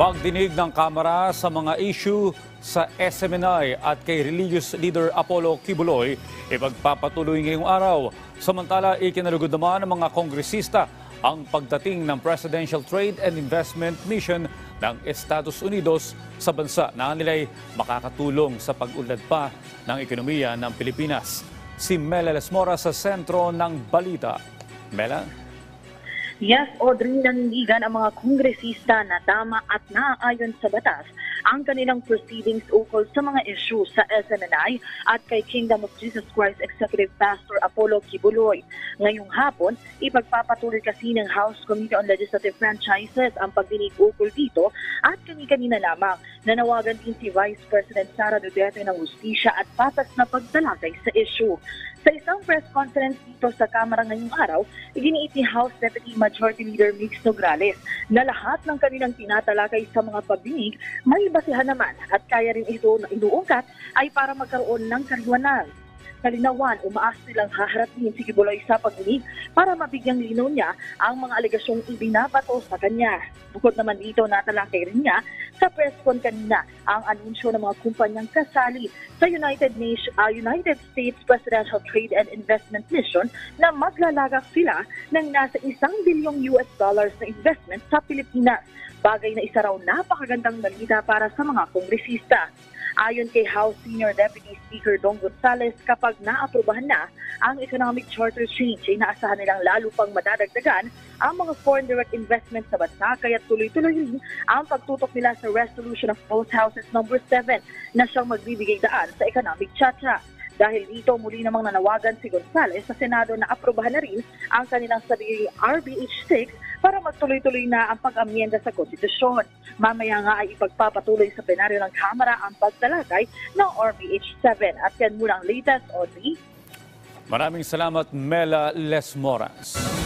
Pagdinig ng Kamara sa mga issue sa SMNI at kay religious leader Apollo Kibuloy, ipagpapatuloy ngayong araw. Samantala, ikinalugod naman ng mga kongresista ang pagdating ng Presidential Trade and Investment Mission ng Estados Unidos sa bansa na nila'y makakatulong sa pag-unlad pa ng ekonomiya ng Pilipinas. Si Mela Lesmora sa sentro ng balita. Mela? Yes, Audrey, nanindigan ang mga kongresista na tama at naaayon sa batas ang kanilang proceedings ukol sa mga issue sa SMNI at kay Kingdom of Jesus Christ Executive Pastor Apollo Kibuloy. Ngayong hapon, ipagpapatuloy kasi ng House Committee on Legislative Franchises ang pagdinig ukol dito at kani-kanina lamang nanawagan din si Vice President Sara Duterte ng Hustisya at patas na pagtalakay sa issue. Sa isang press conference dito sa Kamara ngayong araw, iginiit ni House Deputy Majority Leader Mix Nograles na lahat ng kanilang tinatalakay sa mga pagdinig may basihan naman at kaya rin ito na inuungkat ay para magkaroon ng kariwanan. Kalinawan, umaas silang haharapin si Kibuloy sa pagdinig para mabigyang linaw niya ang mga alegasyong ibinabato sa kanya. Bukod naman dito, natalakay rin niya sa press con kanina ang anunsyo ng mga kumpanyang kasali sa United States Presidential Trade and Investment Mission na maglalagak sila ng nasa $1 billion na investment sa Pilipinas. Bagay na isa raw napakagandang balita para sa mga kongresista. Ayon kay House Senior Deputy Speaker Dong Gonzales, kapag naaprubahan na ang economic charter change, ay naasahan nilang lalo pang madadagdagan ang mga foreign direct investment sa bansa, kaya tuloy-tuloy rin ang pagtutok nila sa resolution of both houses number 7 na siyang magbibigay daan sa economic charter. Dahil dito, muli namang nanawagan si Gonzales sa Senado na aprubahan na rin ang kanilang sariling RBH 6 para magtuloy-tuloy na ang pag-amyenda sa konstitusyon. Mamaya nga ay ipagpapatuloy sa plenaryo ng Kamara ang pagtalakay ng RBH 7. At yan muna ang latest, Audrey. Maraming salamat, Mela Lesmoras.